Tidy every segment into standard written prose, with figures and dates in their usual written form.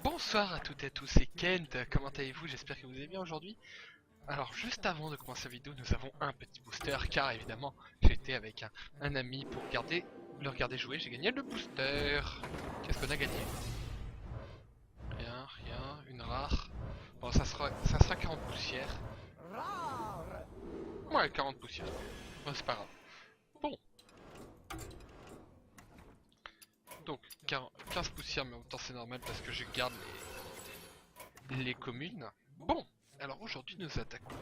Bonsoir à toutes et à tous, c'est Kent, comment allez-vous? J'espère que vous allez bien aujourd'hui. Alors juste avant de commencer la vidéo, nous avons un petit booster, car évidemment, j'étais avec un ami pour le regarder jouer, j'ai gagné le booster. Qu'est-ce qu'on a gagné? Rien, rien, une rare. Bon, ça sera 40 poussières. Ouais, 40 poussières. Bon, c'est pas grave. Bon, donc 15 poussières, mais en même temps c'est normal parce que je garde les communes. Bon, alors aujourd'hui nous attaquons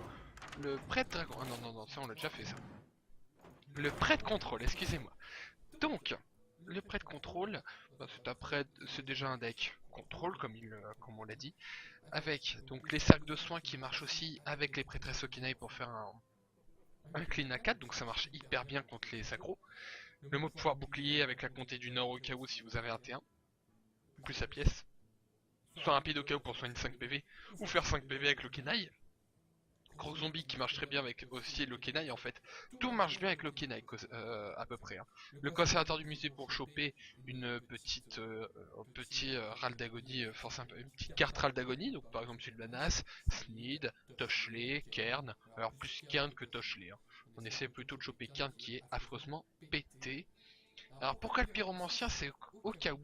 le prêtre dragon. Ah non, non, non, ça on l'a déjà fait ça. Le prêtre contrôle, excusez-moi. Donc, le prêtre contrôle, bah, c'est déjà un deck contrôle comme on l'a dit, avec donc les cercles de soins qui marchent aussi avec les prêtresses Okinai pour faire un clean à 4, donc ça marche hyper bien contre les aggros. Le mot de pouvoir bouclier avec la comté du nord au cas où si vous avez un T1, plus sa pièce. Soit rapide au cas où pour soigner 5 PV, ou faire 5 PV avec le Kenai. Gros zombie qui marche très bien avec aussi le Kenai en fait. Tout marche bien avec le Kenai à peu près. Hein. Le conservateur du musée pour choper une petite râle d'agonie, une petite carte râle d'agonie, donc par exemple Sylvanas, Sneed, Toshley, Kern, alors plus Kern que Toshley. Hein. On essaie plutôt de choper Kern qui est affreusement pété. Alors pourquoi le pyromancien? C'est au cas où,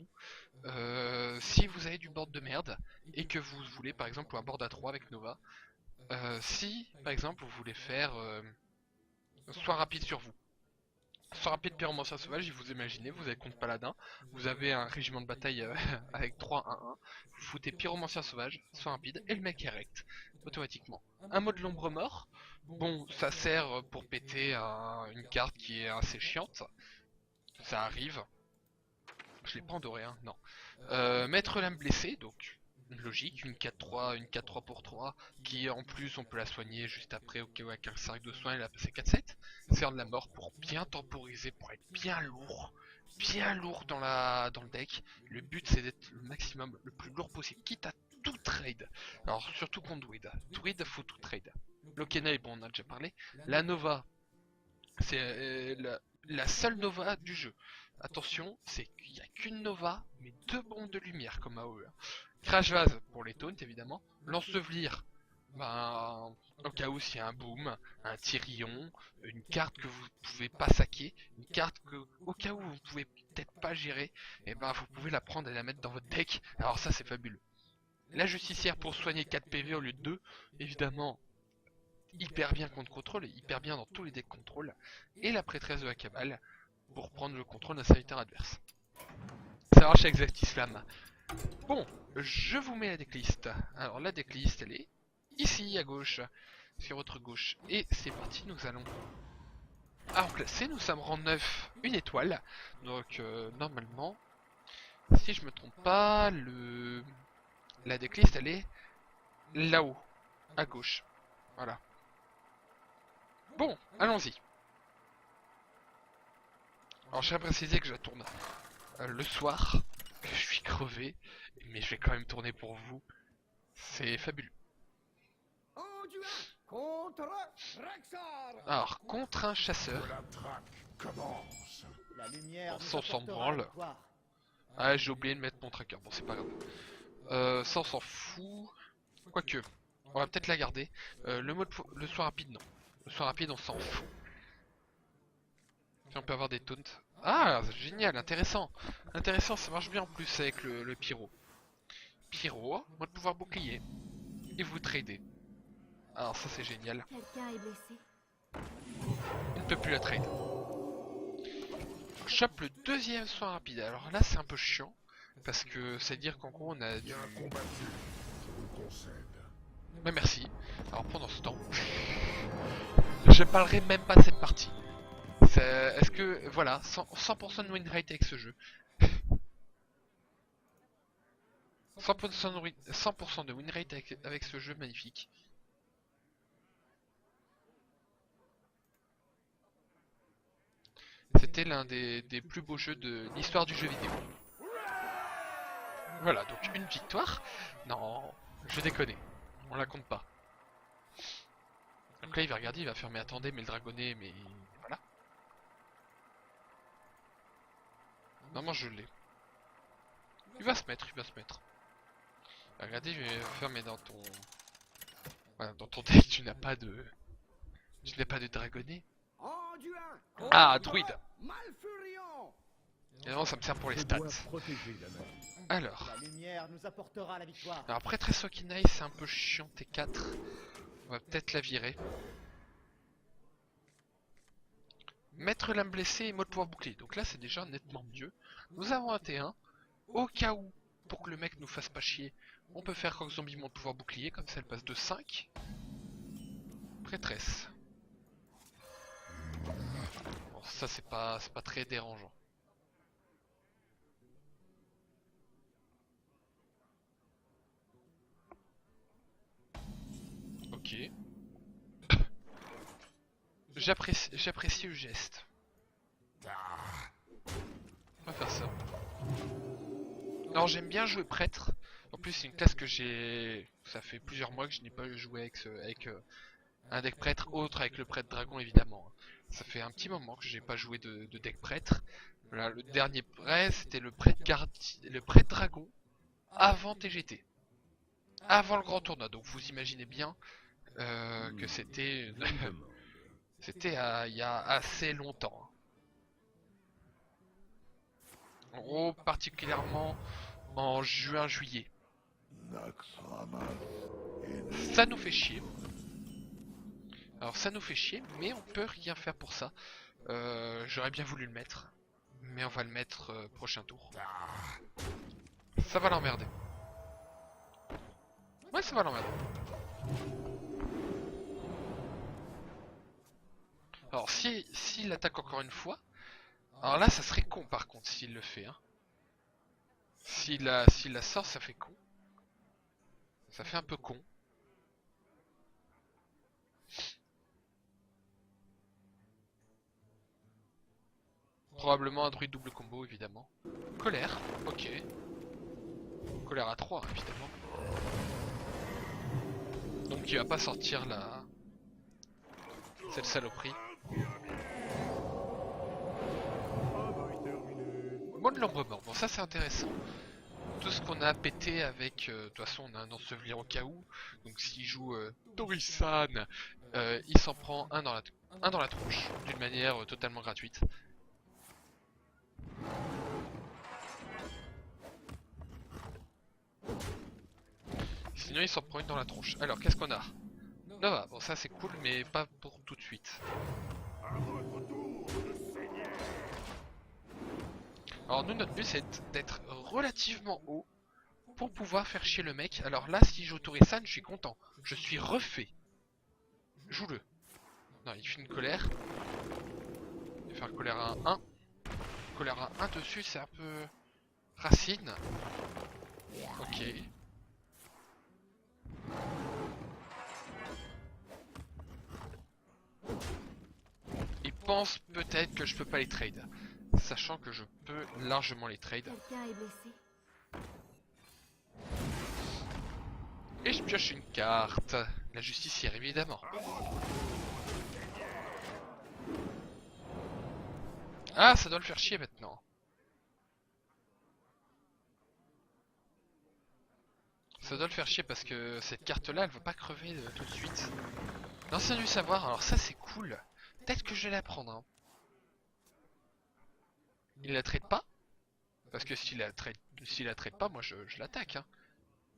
si vous avez du board de merde, et que vous voulez par exemple un board à 3 avec Nova, si, par exemple, vous voulez faire soit rapide sur vous, soit rapide pyromancien sauvage, vous imaginez, vous avez contre paladin, vous avez un régiment de bataille avec 3-1-1, vous foutez pyromancien sauvage, soit rapide, et le mec est rect, automatiquement. Un mode l'ombre mort, bon, ça sert pour péter une carte qui est assez chiante, ça arrive, je l'ai pas endoré, hein, non. Mettre l'âme blessée, donc logique, une 4-3, une 4-3 pour 3, qui en plus on peut la soigner juste après au cas où avec un cercle de soins elle a passé 4-7. Faire de la mort pour bien temporiser, pour être bien lourd dans le deck. Le but c'est d'être le maximum, le plus lourd possible, quitte à tout trade. Alors surtout contre Druid. Druid faut tout trade. L'Okena, bon on a déjà parlé. La Nova, c'est la seule Nova du jeu. Attention, c'est qu'il n'y a qu'une Nova, mais deux bombes de lumière comme AOE. Crash Vase pour les taunts évidemment. L'ensevelir, ben, au cas où s'il y a un boom, un Tyrion, une carte que vous pouvez pas saquer, une carte que au cas où vous pouvez peut-être pas gérer, et ben vous pouvez la prendre et la mettre dans votre deck. Alors ça c'est fabuleux. La justicière pour soigner 4 PV au lieu de 2, évidemment hyper bien contre contrôle et hyper bien dans tous les decks contrôle. Et la prêtresse de la cabale pour prendre le contrôle d'un serviteur adverse. Ça marche avec Zactislam. Bon, je vous mets la decklist. Alors la decklist, elle est ici à gauche, sur votre gauche. Et c'est parti, nous allons en classer. Nous sommes rang 9, une étoile. Donc normalement, si je me trompe pas, la decklist, elle est là-haut, à gauche. Voilà. Bon, allons-y. Alors j'ai précisé que je la tourne le soir, que je suis crevé, mais je vais quand même tourner pour vous. C'est fabuleux. Alors, contre un chasseur, ça on s'en branle. Ah, j'ai oublié de mettre mon tracker, bon c'est pas grave. Ça on s'en fout. Quoique, on va peut-être la garder. Le soin rapide, non. Le soin rapide, on s'en fout. Si on peut avoir des taunts. Ah, génial, intéressant. Intéressant, ça marche bien en plus avec le pyro. Pyro, mode pouvoir bouclier. Et vous tradez. Alors ça c'est génial. Quelqu'un est blessé. On ne peut plus la trade. On chope le deuxième soin rapide. Alors là c'est un peu chiant. Parce que c'est à dire qu'en gros on a du... Bah merci. Alors pendant ce temps, je parlerai même pas de cette partie. Est-ce que... Voilà, 100% de win rate avec ce jeu. 100% de win rate avec ce jeu magnifique. C'était l'un des plus beaux jeux de l'histoire du jeu vidéo. Voilà, donc une victoire. Non, je déconne. On la compte pas. Donc là il va regarder, il va faire mais attendez, mais le dragonnet, mais voilà. Non, moi je l'ai. Il va se mettre, il va se mettre. Regardez, je vais faire, mais dans ton... Voilà, dans ton deck, tu n'as pas de... Tu n'as pas de dragonnet. Ah, druide. Évidemment, ça me sert pour les stats. Alors. La lumière nous apportera la victoire. Alors, prêtresse Okinaï, c'est un peu chiant, T4. On va peut-être la virer. Mettre l'âme blessée et mode pouvoir bouclier. Donc là, c'est déjà nettement mieux. Nous avons un T1. Au cas où, pour que le mec nous fasse pas chier, on peut faire Croc Zombie mode pouvoir bouclier. Comme ça, elle passe de 5. Prêtresse. Bon, ça, c'est pas très dérangeant. Ok. J'apprécie le geste. On va faire ça. Alors j'aime bien jouer prêtre. En plus c'est une classe que j'ai... Ça fait plusieurs mois que je n'ai pas joué avec un deck prêtre autre, avec le prêtre dragon évidemment. Ça fait un petit moment que j'ai pas joué de deck prêtre. Voilà, le dernier prêtre c'était le prêtre dragon avant TGT. Avant le grand tournoi. Donc vous imaginez bien que c'était... C'était il y a assez longtemps. En gros, particulièrement en juin-juillet. Ça nous fait chier. Alors ça nous fait chier, mais on peut rien faire pour ça. J'aurais bien voulu le mettre. Mais on va le mettre prochain tour. Ça va l'emmerder. Ouais, ça va l'emmerder. Alors s'il attaque encore une fois, alors là ça serait con par contre s'il le fait. Hein. S'il la sort, ça fait con. Ça fait un peu con. Probablement un druide double combo évidemment. Colère, ok. Colère à 3 évidemment. Donc il va pas sortir cette saloperie. Mot de l'ombre mort, bon ça c'est intéressant. Tout ce qu'on a pété avec, de toute façon on a un ensevelir au cas où. Donc s'il joue Torisan, il s'en prend un dans la tronche, d'une manière totalement gratuite. Sinon il s'en prend une dans la tronche. Alors qu'est-ce qu'on a? Nova, bon ça c'est cool mais pas pour tout de suite. Alors nous notre but c'est d'être relativement haut pour pouvoir faire chier le mec. Alors là si je joue Torisan je suis content. Je suis refait. Joue-le. Non il fait une colère. Il va faire colère à 1. Colère à 1 dessus c'est un peu... Racine. Ok. Il pense peut-être que je peux pas les trade. Sachant que je peux largement les trade. Et je pioche une carte. La justicière évidemment. Ah ça doit le faire chier maintenant. Ça doit le faire chier parce que cette carte là elle va pas crever tout de suite. L'ancien du savoir, alors ça c'est cool. Peut-être que je vais la prendre. Hein. Il la traite pas? Parce que s'il la traite pas, moi je l'attaque. Hein.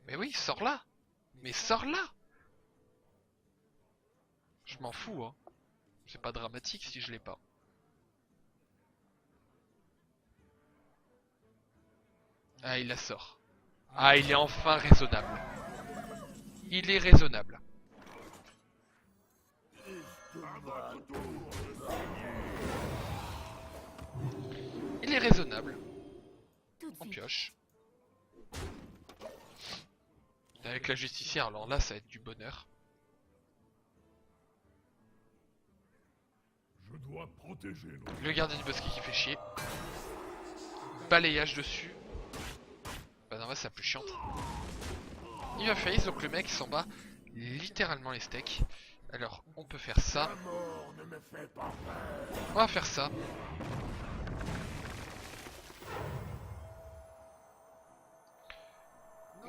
Mais oui, sors là. Mais sors là. Je m'en fous. Hein. C'est pas dramatique si je l'ai pas. Ah, il la sort. Ah, il est enfin raisonnable. Il est raisonnable. Il est raisonnable. On pioche. Avec la justicière, alors là, ça va être du bonheur. Je dois protéger le gardien du bosquet qui fait chier. Balayage dessus. Bah non, c'est la plus chiante. Il va face, donc le mec s'en bat littéralement les steaks. Alors, on peut faire ça. On va faire ça.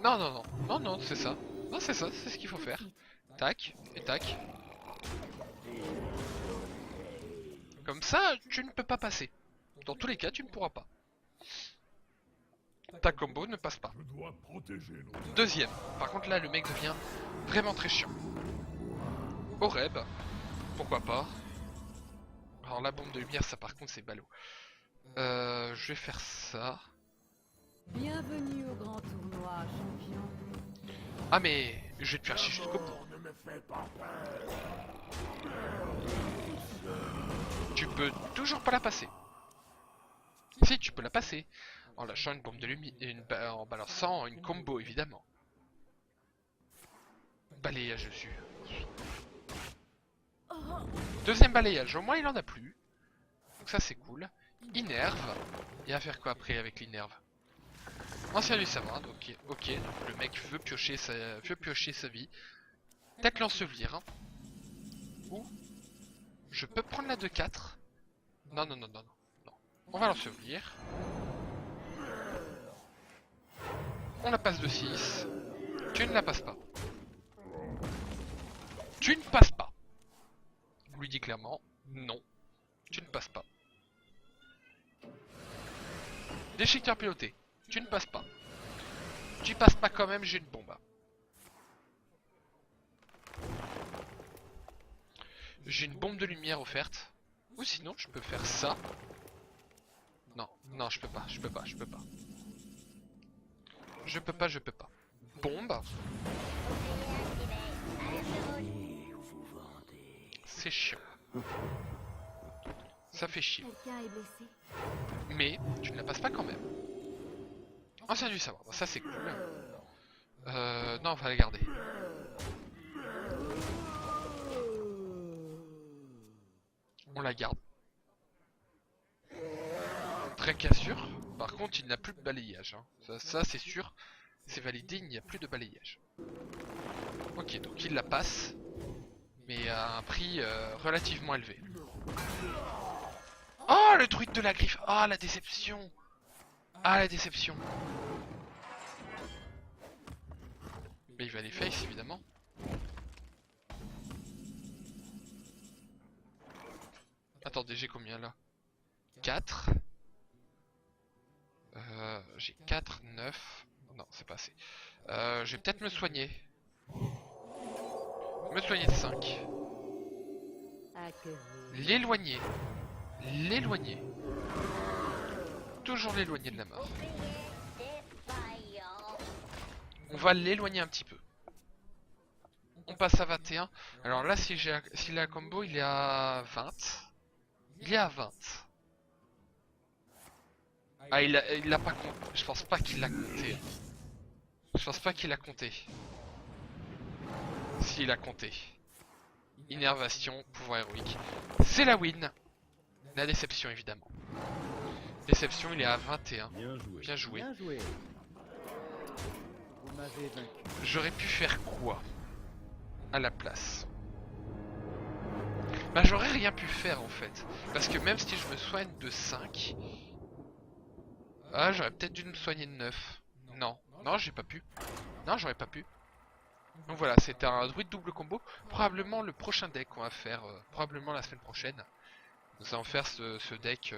Non, non, non. Non, non, c'est ça. Non, c'est ça, c'est ce qu'il faut faire. Tac, et tac. Comme ça, tu ne peux pas passer. Dans tous les cas, tu ne pourras pas. Ta combo ne passe pas. Deuxième. Par contre, là, le mec devient vraiment très chiant. Oreb. Pourquoi pas. Alors, la bombe de lumière, ça, par contre, c'est ballot. Je vais faire ça. Bienvenue au grand tournoi, champion. Ah, mais je vais te faire chier jusqu'au bout. Tu peux toujours pas la passer. Si, tu peux la passer. En lâchant une bombe de lumière, en balançant une combo, évidemment. Balayage dessus. Deuxième balayage, au moins il en a plus. Donc ça c'est cool. Innerve. Et à faire quoi après avec l'innerve? Ancien du savoir, donc ok, donc le mec veut piocher sa vie. Peut-être l'ensevelir. Hein. Ou je peux prendre la 2-4. Non, non, non, non, non. On va l'ensevelir. On la passe de 6. Tu ne la passes pas. Tu ne passes pas. On lui dit clairement, non. Tu ne passes pas. Déchiqueteur piloté. Tu ne passes pas. Tu passes pas quand même, j'ai une bombe. J'ai une bombe de lumière offerte. Ou sinon, je peux faire ça. Non, non, je peux pas, je peux pas, je peux pas. Je peux pas, je peux pas. Bombe. C'est chiant. Ça fait chier. Quelqu'un est blessé. Mais tu ne la passes pas quand même. Ancien du savoir, ça c'est cool. Non, on va la garder. On la garde. Très cassure. Par contre, il n'a plus de balayage. Hein. Ça c'est sûr. C'est validé, il n'y a plus de balayage. Ok, donc il la passe. Mais à un prix relativement élevé. Oh, le druide de la griffe. Ah, la déception. Ah, la déception. Mais il va les face, évidemment. Attendez, j'ai combien là? 4. J'ai 4, 9. Non, c'est pas assez. Je vais peut-être me soigner. Me soigner de 5. L'éloigner. L'éloigner. Toujours l'éloigner de la mort. On va l'éloigner un petit peu. On passe à 21. Alors là, si la combo, il est à 20. Il est à 20. Ah, il l'a pas compté. Je pense pas qu'il l'a compté. Je pense pas qu'il a compté. S'il a compté. Innervation, pouvoir héroïque. C'est la win. La déception, évidemment. Déception, il est à 21. Bien joué. Bien joué. Vous m'avez vaincu. J'aurais pu faire quoi à la place? Bah j'aurais rien pu faire en fait. Parce que même si je me soigne de 5... Ah, j'aurais peut-être dû me soigner de 9. Non, non, j'ai pas pu. Non, j'aurais pas pu. Donc voilà, c'était un druide double combo. Probablement le prochain deck qu'on va faire, probablement la semaine prochaine. Nous allons faire ce deck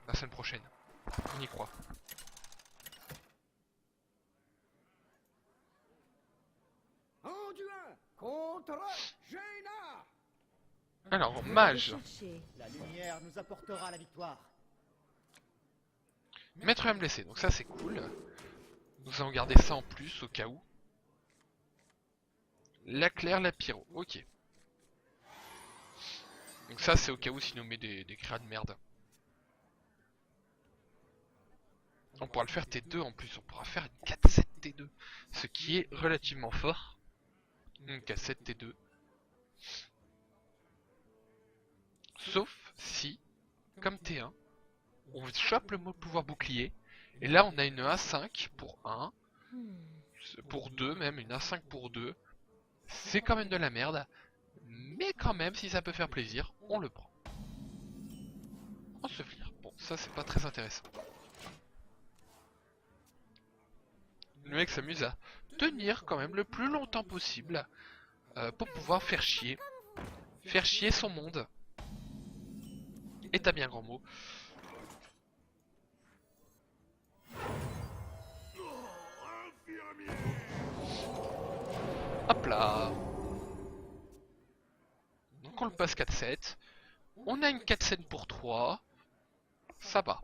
la semaine prochaine. On y croit. Anduin contre Jaina. Alors, mage. La lumière nous apportera la victoire. Maître homme blessé, donc ça c'est cool. Nous allons garder ça en plus au cas où. La claire, la pyro, ok. Donc ça c'est au cas où s'il nous met des créas de merde. On pourra le faire T2 en plus, on pourra faire une 4-7 T2. Ce qui est relativement fort. Une 4-7 T2. Sauf si, comme T1, on chope le mot pouvoir bouclier. Et là on a une A5 pour 1. Pour 2 même, une A5 pour 2. C'est quand même de la merde. Mais quand même, si ça peut faire plaisir, on le prend. Ensevelir. Bon, ça c'est pas très intéressant. Le mec s'amuse à tenir quand même le plus longtemps possible pour pouvoir faire chier. Faire chier son monde. Et t'as bien grand mot. Hop là. Donc on le passe 4-7. On a une 4-7 pour 3. Ça va.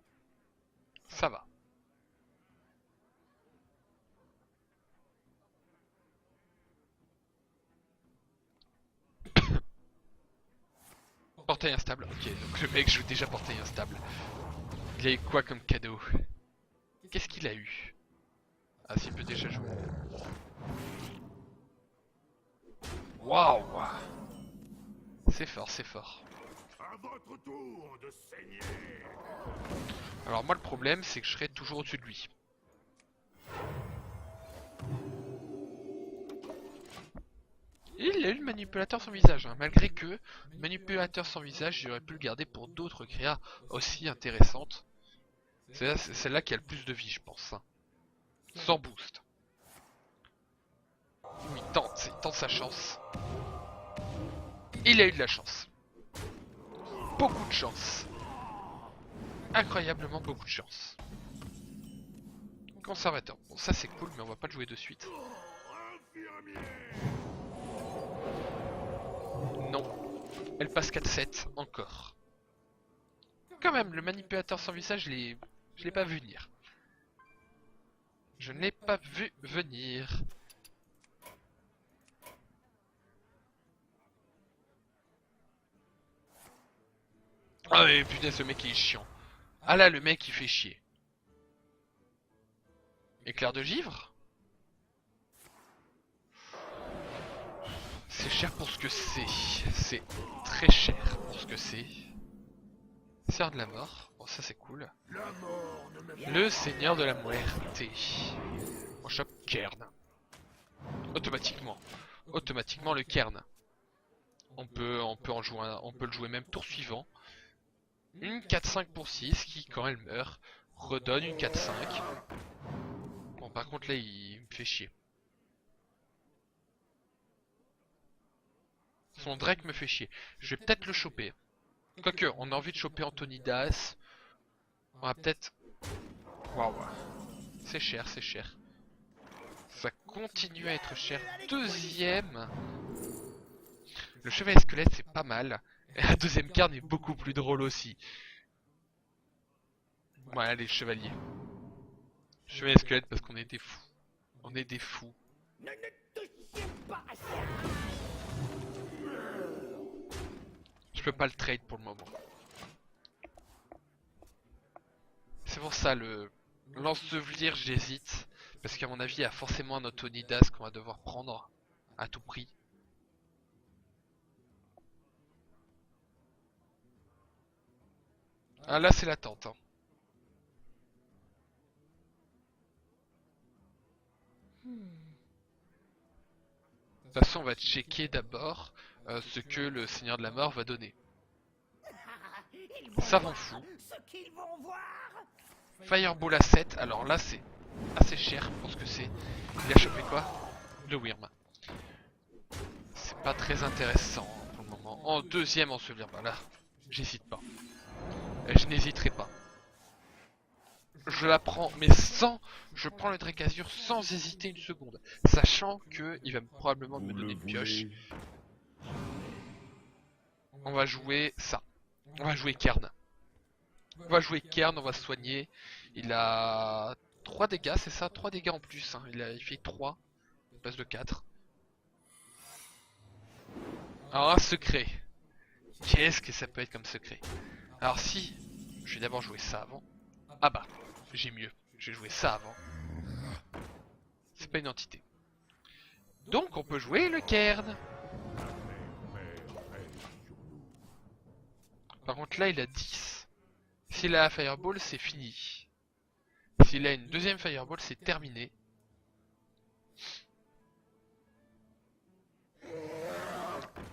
Ça va. Portail instable. Ok, donc le mec joue déjà portail instable. Il a eu quoi comme cadeau? Qu'est-ce qu'il a eu? Ah, s'il peut déjà jouer. Waouh! C'est fort, c'est fort. À votre tour de saigner. Alors moi le problème c'est que je serai toujours au-dessus de lui. Il a eu le manipulateur sans visage, hein, malgré que le manipulateur sans visage j'aurais pu le garder pour d'autres créas aussi intéressantes. C'est celle-là qui a le plus de vie je pense. Hein. Sans boost. Il tente sa chance. Il a eu de la chance. Beaucoup de chance. Incroyablement beaucoup de chance. Conservateur. Bon ça c'est cool mais on va pas le jouer de suite. Non. Elle passe 4-7 encore. Quand même le manipulateur sans visage je l'ai pas vu venir. Je ne l'ai pas vu venir. Ah mais putain ce mec il est chiant. Ah là le mec il fait chier. Éclair de givre? C'est cher pour ce que c'est. C'est très cher pour ce que c'est. Seigneur de la mort. Bon ça c'est cool. Le seigneur de la muerte. On chope Cairn. Automatiquement. Automatiquement le Cairn. On peut en jouer on peut le jouer même tour suivant. Une 4-5 pour 6 qui quand elle meurt redonne une 4-5. Bon par contre là il me fait chier. Son Drake me fait chier. Je vais peut-être le choper. Quoique on a envie de choper Antonidas. On va peut-être... Waouh. C'est cher, c'est cher. Ça continue à être cher. Deuxième. Le chevalier squelette c'est pas mal. Et la deuxième carte est beaucoup plus drôle aussi. Voilà les chevaliers. Chevalier squelette parce qu'on est des fous. On est des fous. Ne touchez pas à ça. Je peux pas le trade pour le moment. C'est pour ça le l'ensevelir j'hésite. Parce qu'à mon avis il y a forcément un Antonidas qu'on va devoir prendre à tout prix. Ah là c'est l'attente. Hein. De toute façon on va checker d'abord ce que le Seigneur de la Mort va donner. Savant fou. Ce qu'ils vont voir. Fireball à 7, alors là c'est assez cher pour ce que c'est. Il a chopé quoi? Le Wyrm. C'est pas très intéressant pour le moment. En deuxième ensevelir, bah là, j'hésite pas. Je n'hésiterai pas. Je la prends, mais sans... Je prends le Drake Azur sans hésiter une seconde. Sachant que il va probablement me donner une pioche. On va jouer ça. On va jouer Cairn. On va jouer Cairn, on va se soigner. Il a 3 dégâts, c'est ça? 3 dégâts en plus. Hein. Il fait 3. Il passe de 4. Alors un secret. Qu'est-ce que ça peut être comme secret? Alors si, je vais d'abord jouer ça avant. Ah bah, j'ai mieux. Je vais jouer ça avant. C'est pas une entité. Donc on peut jouer le Cairn. Par contre là il a 10. S'il a un Fireball c'est fini. S'il a une deuxième Fireball c'est terminé.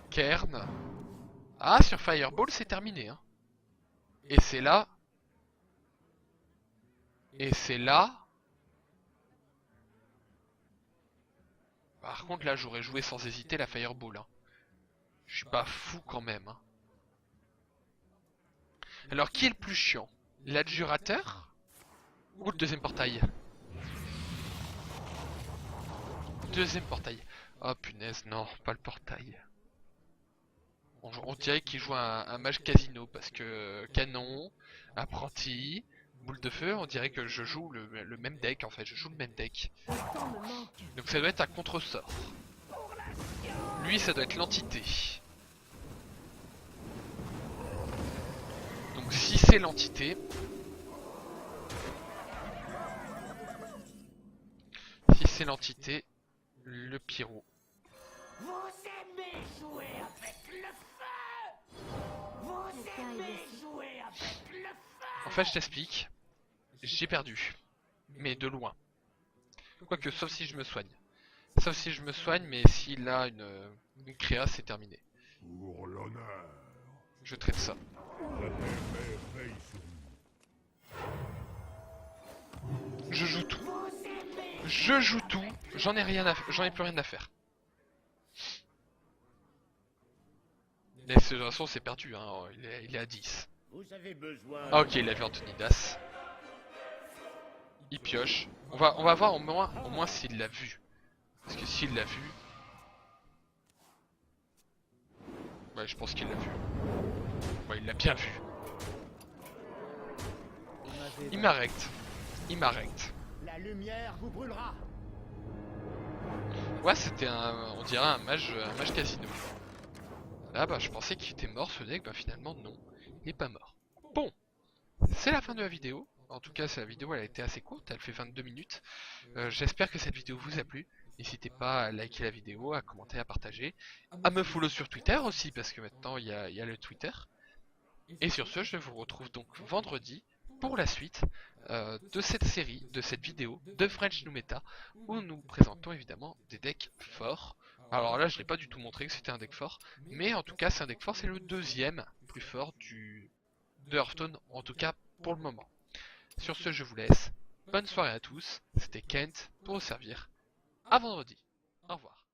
Cairn. Ah sur Fireball c'est terminé. Hein. Et c'est là. Et c'est là. Par contre là j'aurais joué sans hésiter la Fireball. Hein. Je suis pas fou quand même. Hein. Alors qui est le plus chiant? L'adjurateur ou le deuxième portail? Deuxième portail. Oh punaise, non, pas le portail. On dirait qu'il joue un mage casino parce que canon, apprenti, boule de feu, on dirait que je joue le même deck en fait, je joue le même deck. Le temps me manque. Donc ça doit être un contre-sort. Lui ça doit être l'entité. Donc si c'est l'entité... Si c'est l'entité, le pyro. Vous aimez jouer avec le feu. Vous aimez jouer avec le feu. En fait je t'explique, j'ai perdu. Mais de loin. Quoique sauf si je me soigne. Sauf si je me soigne, mais s'il a une créa, c'est terminé. Pour l'honneur. Je traite ça. La mère veille sur nous. Je joue tout. Je joue tout. J'en ai plus rien à faire. Mais de toute façon c'est perdu, hein. Il est à 10. Vous avez besoin. Ah ok, il a vu Antonidas. Il pioche. On va voir au moins s'il l'a vu. Parce que s'il l'a vu... Ouais, je pense qu'il l'a vu. Ouais, il l'a bien vu. Il m'arrête. Il m'arrête. La lumière vous brûlera. Ouais, c'était on dirait un mage casino. Là, bah, je pensais qu'il était mort ce deck, bah finalement non, il n'est pas mort. Bon, c'est la fin de la vidéo. En tout cas, la vidéo elle a été assez courte, elle fait 22 minutes. J'espère que cette vidéo vous a plu. N'hésitez pas à liker la vidéo, à commenter, à partager, à me follow sur Twitter aussi, parce que maintenant il y a le Twitter. Et sur ce, je vous retrouve donc vendredi pour la suite de cette série, de cette vidéo de French New Meta, où nous présentons évidemment des decks forts. Alors là, je n'ai pas du tout montré que c'était un deck fort, mais en tout cas, c'est un deck fort, c'est le deuxième plus fort de Hearthstone, en tout cas pour le moment. Sur ce, je vous laisse. Bonne soirée à tous, c'était Kent pour vous servir. À vendredi. Au revoir.